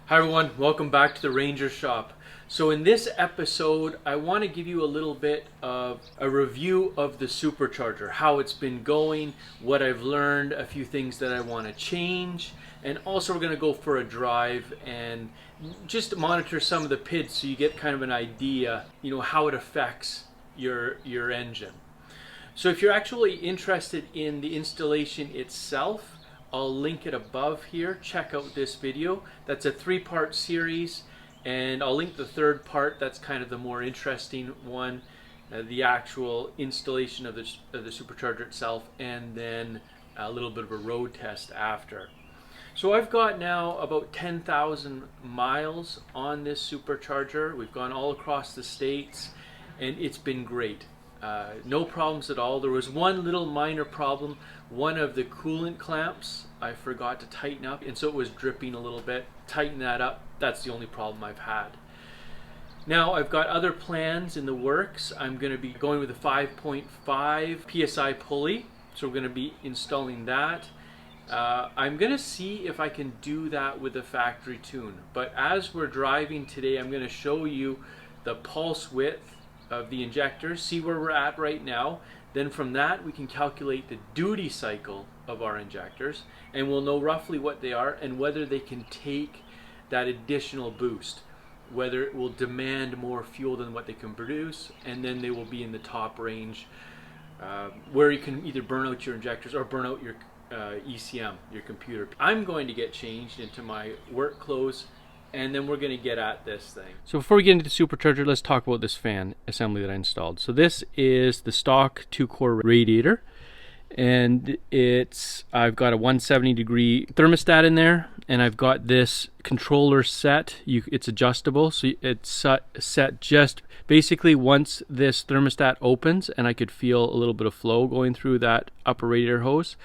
Hi everyone, welcome back to the Ranger Shop. So in this episode, I want to give you a little bit of a review of the Supercharger, how it's been going, what I've learned, a few things that I want to change, and also we're going to go for a drive and just monitor some of the PIDs so you get kind of an idea, how it affects your engine. So if you're actually interested in the installation itself, I'll link it above here. Check out this video. That's a 3-part series, and I'll link the third part. That's kind of the more interesting one, the actual installation of the Supercharger itself, and then a little bit of a road test after. So I've got now about 10,000 miles on this Supercharger. We've gone all across the states, and it's been great. No problems at all. There was one little minor problem. One of the coolant clamps I forgot to tighten up, and so it was dripping a little bit. Tighten that up. That's the only problem I've had. Now I've got other plans in the works. I'm going to be going with a 5.5 psi pulley, so we're going to be installing that. I'm going to see if I can do that with a factory tune, but as we're driving today, I'm going to show you the pulse width of the injectors, see where we're at right now. Then from that we can calculate the duty cycle of our injectors, and we'll know roughly what they are and whether they can take that additional boost, whether it will demand more fuel than what they can produce, and then they will be in the top range where you can either burn out your injectors or burn out your ECM, your computer. I'm going to get changed into my work clothes, and then we're going to get at this thing. So before we get into the Supercharger, let's talk about this fan assembly that I installed. So this is the stock 2-core radiator, and I've got a 170 degree thermostat in there, and I've got this controller set. It's adjustable, so it's set just basically once this thermostat opens, and I could feel a little bit of flow going through that upper radiator hose.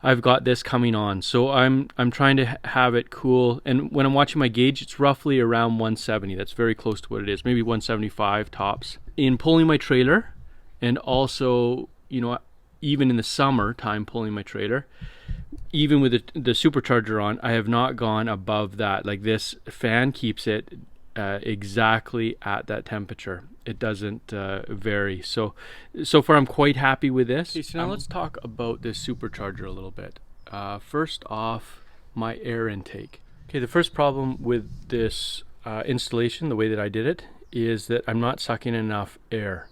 I've got this coming on, so I'm trying to have it cool, and when I'm watching my gauge, it's roughly around 170. That's very close to what it is, maybe 175 tops. In pulling my trailer, and also, even in the summer time pulling my trailer, even with the Supercharger on, I have not gone above that. Like, this fan keeps it exactly at that temperature. It doesn't vary. So far I'm quite happy with this. Okay, so now let's talk about this Supercharger a little bit. First off, my air intake. Okay, the first problem with this installation, the way that I did it, is that I'm not sucking enough air.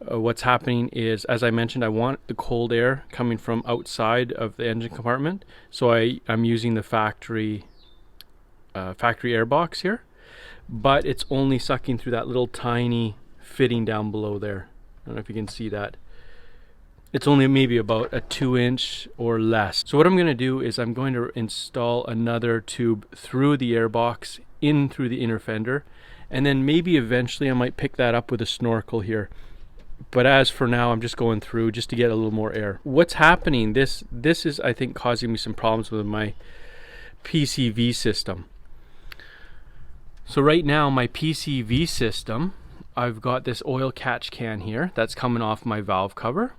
What's happening is, as I mentioned, I want the cold air coming from outside of the engine compartment, so I'm using the factory Airbox here, but it's only sucking through that little tiny fitting down below there. I don't know if you can see that. It's only maybe about a 2-inch or less. So what I'm going to do is I'm going to install another tube through the airbox in through the inner fender, and then maybe eventually I might pick that up with a snorkel here. But as for now, I'm just going through just to get a little more air. What's happening, this is, I think, causing me some problems with my PCV system. So right now, my PCV system, I've got this oil catch can here that's coming off my valve cover,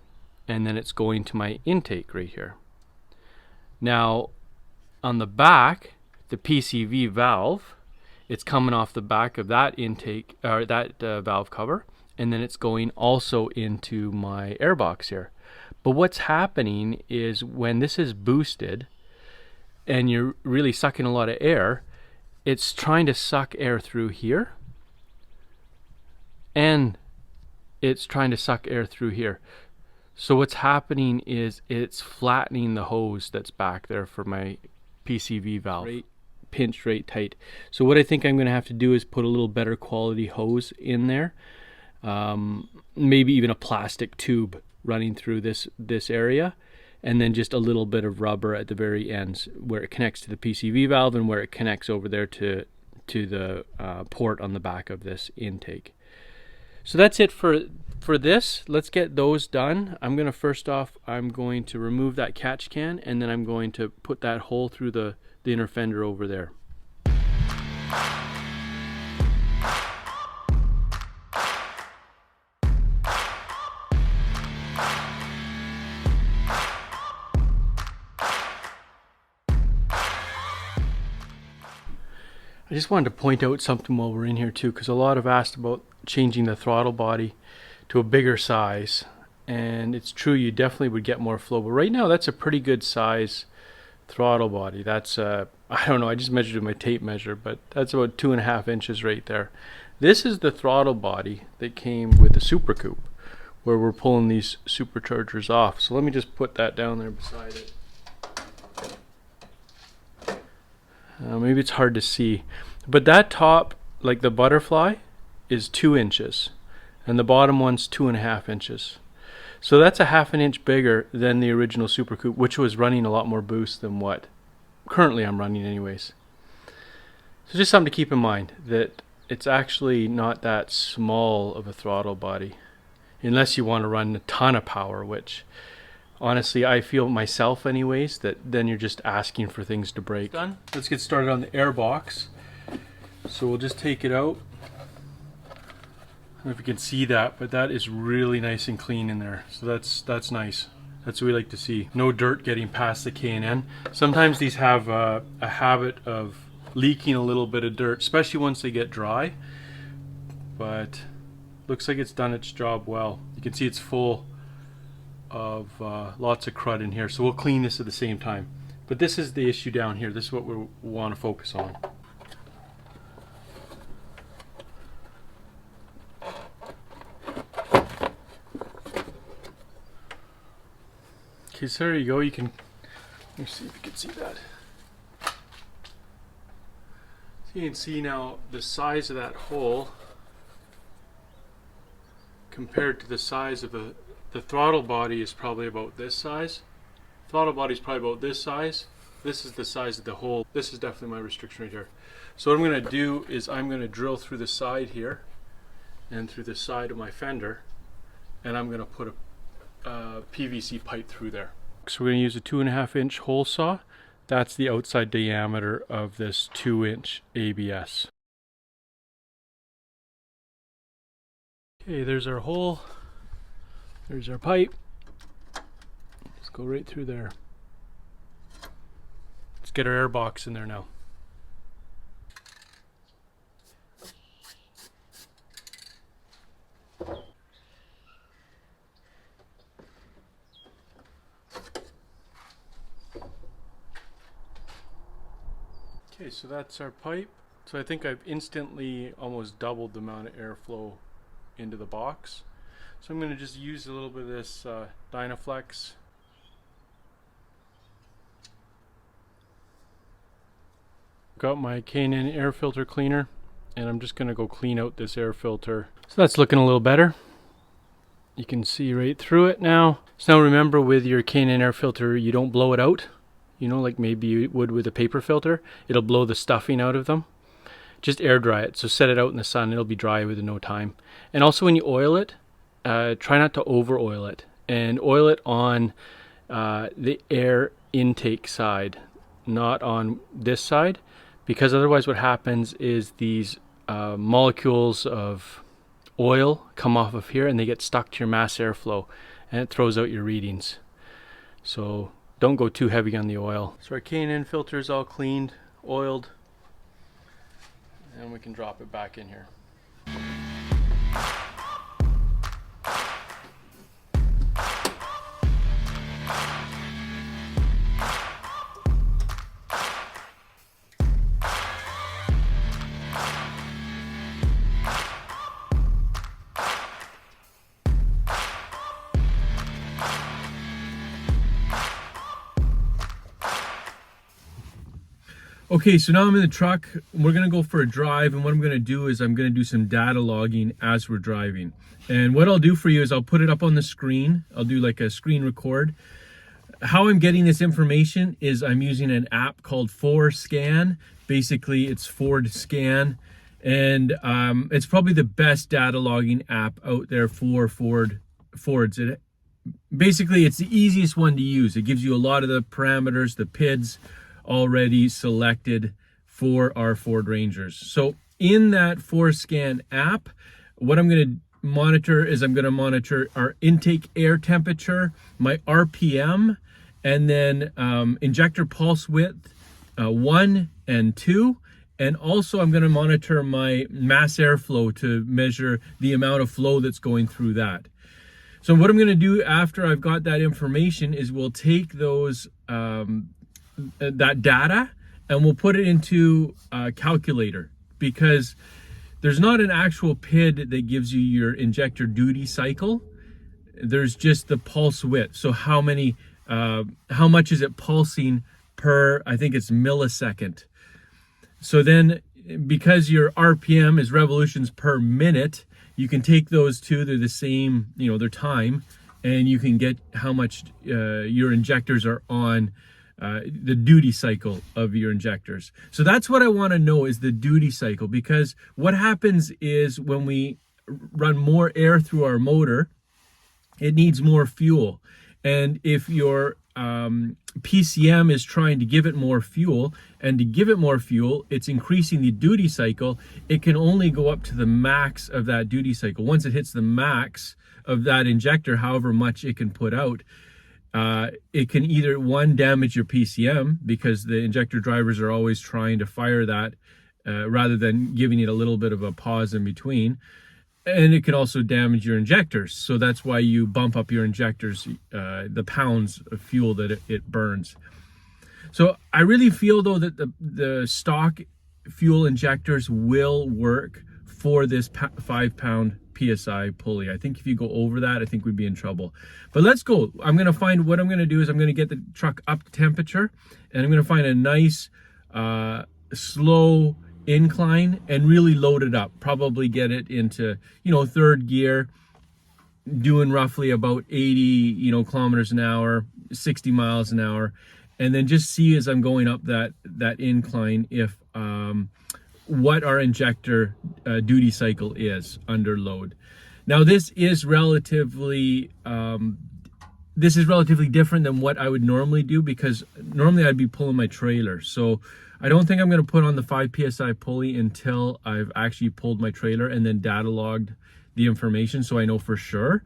and then it's going to my intake right here. Now, on the back, the PCV valve, it's coming off the back of that intake, or that valve cover, and then it's going also into my airbox here. But what's happening is when this is boosted and you're really sucking a lot of air, it's trying to suck air through here, and it's trying to suck air through here. So what's happening is it's flattening the hose that's back there for my PCV valve, pinched right tight. So what I think I'm going to have to do is put a little better quality hose in there. Maybe even a plastic tube running through this area, and then just a little bit of rubber at the very ends where it connects to the PCV valve and where it connects over there to the port on the back of this intake. So that's it for this. Let's get those done. I'm going to remove that catch can, and then I'm going to put that hole through the inner fender over there. I just wanted to point out something while we're in here too, because a lot have asked about changing the throttle body to a bigger size. And it's true, you definitely would get more flow. But right now, that's a pretty good size throttle body. That's, I don't know, I just measured with my tape measure, but that's about 2.5 inches right there. This is the throttle body that came with the Super Coupe, where we're pulling these superchargers off. So let me just put that down there beside it. Maybe it's hard to see, but that top, like the butterfly, is 2 inches, and the bottom one's 2.5 inches. So that's a 1/2 inch bigger than the original Super Coupe, which was running a lot more boost than what currently I'm running anyways. So just something to keep in mind, that it's actually not that small of a throttle body, unless you want to run a ton of power, which honestly I feel myself anyways, that then you're just asking for things to break. Done. Let's get started on the Airbox. So we'll just take it out. I don't know if you can see that, but that is really nice and clean in there. So that's nice. That's what we like to see. No dirt getting past the K&N. Sometimes these have a habit of leaking a little bit of dirt, especially once they get dry. But looks like it's done its job well. You can see it's full of lots of crud in here. So we'll clean this at the same time. But this is the issue down here. This is what we want to focus on. Okay, so there you go. You can, let me see if you can see that. So you can see now the size of that hole compared to the size of the throttle body is probably about this size. Throttle body is probably about this size. This is the size of the hole. This is definitely my restriction right here. So what I'm going to do is I'm going to drill through the side here and through the side of my fender, and I'm going to put a PVC pipe through there. So we're going to use a 2.5 inch hole saw. That's the outside diameter of this 2-inch ABS. Okay, there's our hole. There's our pipe. Just go right through there. Let's get our Airbox in there now. Okay, so that's our pipe. So I think I've instantly almost doubled the amount of airflow into the box. So I'm going to just use a little bit of this Dynaflex. Got my K&N air filter cleaner, and I'm just going to go clean out this air filter. So that's looking a little better. You can see right through it now. So now remember, with your K&N air filter, you don't blow it out. You know, like maybe you would with a paper filter. It'll blow the stuffing out of them. Just air dry it. So set it out in the sun. It'll be dry within no time. And also when you oil it, try not to over oil it. And oil it on the air intake side, not on this side. Because otherwise what happens is these molecules of oil come off of here and they get stuck to your mass airflow. And it throws out your readings. So don't go too heavy on the oil. So our K&N filter is all cleaned, oiled, and we can drop it back in here. Okay, so now I'm in the truck. We're gonna go for a drive, and what I'm gonna do is I'm gonna do some data logging as we're driving. And what I'll do for you is I'll put it up on the screen. I'll do like a screen record. How I'm getting this information is I'm using an app called ForScan. Basically, it's Ford Scan, and it's probably the best data logging app out there for Fords. Basically, it's the easiest one to use. It gives you a lot of the parameters, the PIDs, already selected for our Ford Rangers. So in that ForScan app, what I'm going to monitor is I'm going to monitor our intake air temperature, my RPM, and then injector pulse width 1 and 2, And also I'm going to monitor my mass airflow to measure the amount of flow that's going through that. So what I'm going to do after I've got that information is we'll take those that data and we'll put it into a calculator, because there's not an actual PID that gives you your injector duty cycle. There's just the pulse width. So how much is it pulsing per, I think it's millisecond. So then, because your RPM is revolutions per minute, you can take those two, they're the same, their time, and you can get how much your injectors are on the duty cycle of your injectors. So that's what I want to know, is the duty cycle, because what happens is when we run more air through our motor, it needs more fuel. And if your PCM is trying to give it more fuel, and to give it more fuel, it's increasing the duty cycle, it can only go up to the max of that duty cycle. Once it hits the max of that injector, however much it can put out, it can either, one, damage your PCM, because the injector drivers are always trying to fire that rather than giving it a little bit of a pause in between. And it can also damage your injectors. So that's why you bump up your injectors, the pounds of fuel that it burns. So I really feel, though, that the stock fuel injectors will work for this 5 psi pulley. I think if you go over that, I think we'd be in trouble. But let's go. What I'm going to do is I'm going to get the truck up to temperature, and I'm going to find a nice slow incline and really load it up. Probably get it into, third gear, doing roughly about 80, kilometers an hour, 60 miles an hour. And then just see, as I'm going up that incline, if what our injector duty cycle is under load. Now this is relatively different than what I would normally do, because normally I'd be pulling my trailer. So I don't think I'm going to put on the 5 psi pulley until I've actually pulled my trailer and then data logged the information, so I know for sure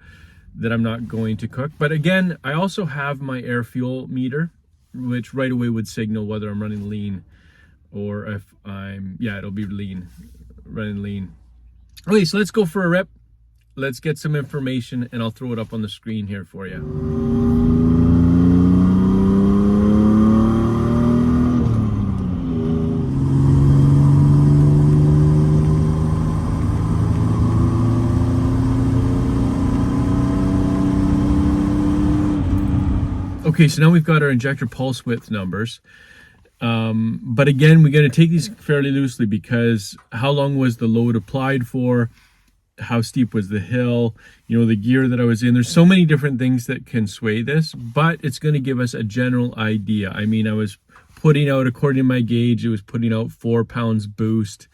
that I'm not going to cook. But again, I also have my air fuel meter, which right away would signal whether I'm running lean, or if it'll be lean, running lean. Okay, so let's go for a rip. Let's get some information, and I'll throw it up on the screen here for you. Okay, so now we've got our injector pulse width numbers. But again, we're going to take these fairly loosely, because how long was the load applied for? How steep was the hill? The gear that I was in. There's so many different things that can sway this, but it's going to give us a general idea. I mean, I was putting out, according to my gauge, it was putting out 4 pounds boost,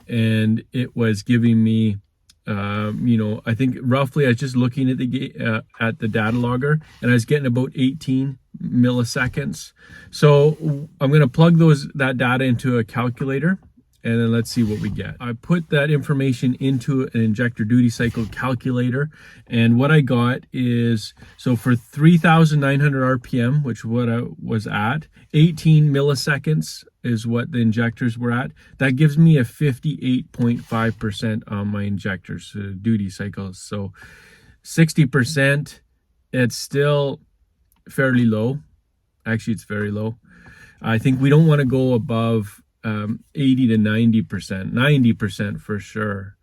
and it was giving me I think roughly, I was just looking at the data logger, and I was getting about 18 milliseconds. So I'm going to plug that data into a calculator, and then let's see what we get. I put that information into an injector duty cycle calculator, and what I got is, so for 3,900 RPM, which what I was at, 18 milliseconds is what the injectors were at. That gives me a 58.5% on my injectors duty cycles. So 60%, it's still fairly low. Actually, it's very low. I think we don't want to go above 80 to 90%, 90% for sure.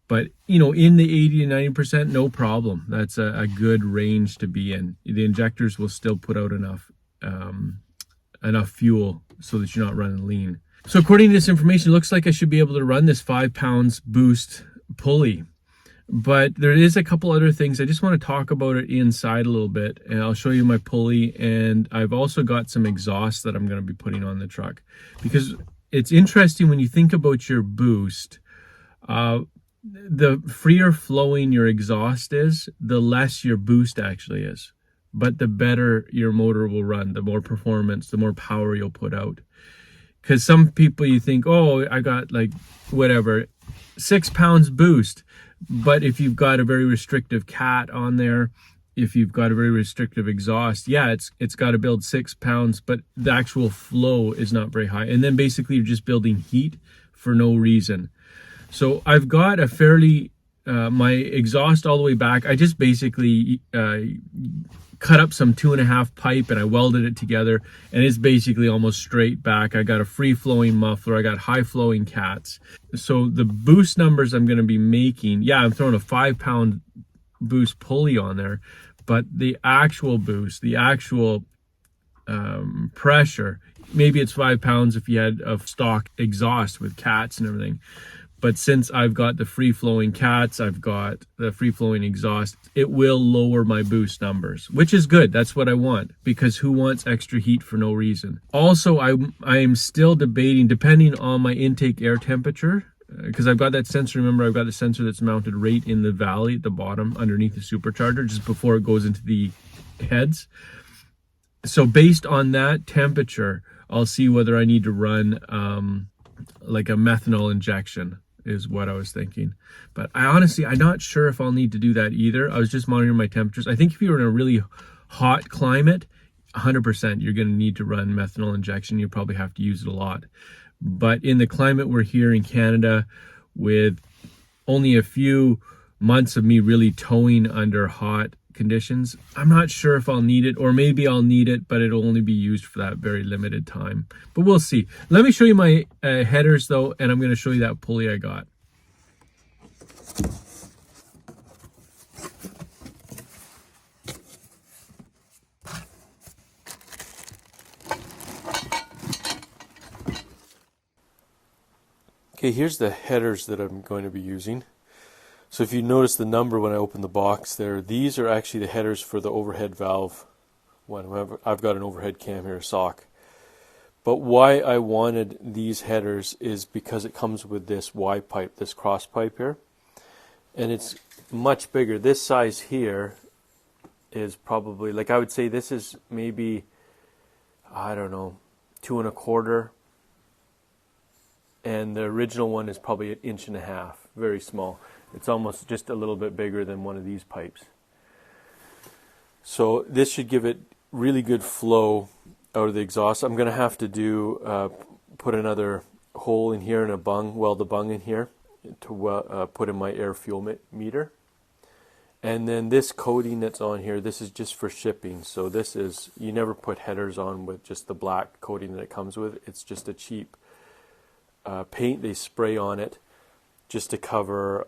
But, in the 80 to 90%, no problem. That's a good range to be in. The injectors will still put out enough fuel so that you're not running lean. So according to this information, it looks like I should be able to run this 5 pounds boost pulley. But there is a couple other things. I just want to talk about it inside a little bit, and I'll show you my pulley. And I've also got some exhaust that I'm going to be putting on the truck, because it's interesting when you think about your boost. The freer flowing your exhaust is, the less your boost actually is. But the better your motor will run, the more performance, the more power you'll put out. Because some people, you think, oh, I got 6 pounds boost. But if you've got a very restrictive cat on there, if you've got a very restrictive exhaust, yeah, it's got to build 6 pounds, but the actual flow is not very high. And then basically you're just building heat for no reason. So I've got a fairly, my exhaust all the way back, I just basically cut up some 2.5 pipe and I welded it together, and it's basically almost straight back. I got a free flowing muffler, I got high flowing cats. So the boost numbers I'm going to be making, yeah, I'm throwing a 5-pound boost pulley on there, but the actual boost, the actual pressure, maybe it's 5 pounds if you had a stock exhaust with cats and everything. But since I've got the free flowing cats, I've got the free flowing exhaust, it will lower my boost numbers, which is good. That's what I want, because who wants extra heat for no reason? Also, I am still debating, depending on my intake air temperature, because I've got that sensor. Remember, I've got the sensor that's mounted right in the valley at the bottom underneath the supercharger, just before it goes into the heads. So based on that temperature, I'll see whether I need to run like a methanol injection, is what I was thinking. But I'm not sure if I'll need to do that either. I was just monitoring my temperatures. I think if you were in a really hot climate, 100% you're going to need to run methanol injection. You probably have to use it a lot. But in the climate we're here in Canada, with only a few months of me really towing under hot conditions, I'm not sure if I'll need it, or maybe I'll need it, but it'll only be used for that very limited time. But we'll see. Let me show you my headers though, and I'm going to show you that pulley I got. Okay, here's the headers that I'm going to be using. So if you notice the number when I open the box there, these are actually the headers for the overhead valve one. I've got an overhead cam here, a sock. But why I wanted these headers is because it comes with this Y pipe, this cross pipe here. And it's much bigger. This size here is probably, like, I would say this is maybe, I don't know, 2.25. And the original one is probably 1.5 inches, very small. It's almost just a little bit bigger than one of these pipes. So this should give it really good flow out of the exhaust. I'm going to have to do put another hole in here and a bung, weld the bung in here to put in my air fuel meter. And then this coating that's on here, this is just for shipping. So this is, you never put headers on with just the black coating that it comes with. It's just a cheap paint they spray on it just to cover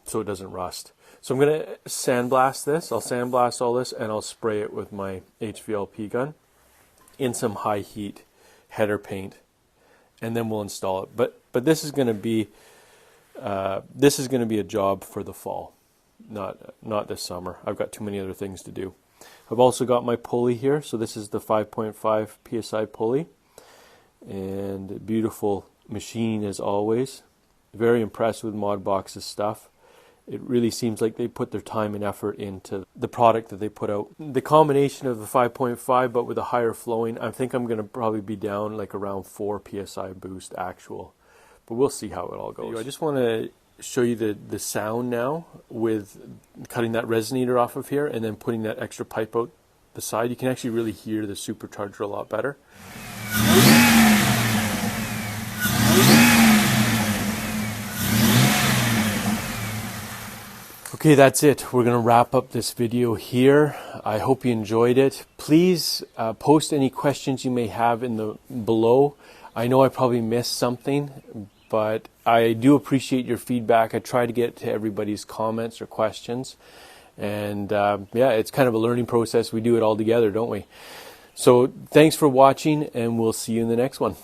so it doesn't rust. So I'm going to sandblast this. I'll sandblast all this and I'll spray it with my HVLP gun in some high heat header paint, and then we'll install it. But this is going to be a job for the fall, not this summer. I've got too many other things to do. I've also got my pulley here. So this is the 5.5 psi pulley, and beautiful machine as always. Very impressed with Modbox's stuff. It really seems like they put their time and effort into the product that they put out. The combination of the 5.5 but with a higher flowing, I think I'm going to probably be down like around 4 psi boost actual. But we'll see how it all goes. I just want to show you the sound now with cutting that resonator off of here and then putting that extra pipe out the side. You can actually really hear the supercharger a lot better. Okay, that's it. We're going to wrap up this video here. I hope you enjoyed it. Please post any questions you may have in the below. I know I probably missed something, but I do appreciate your feedback. I try to get to everybody's comments or questions. And yeah, it's kind of a learning process. We do it all together, don't we? So thanks for watching, and we'll see you in the next one.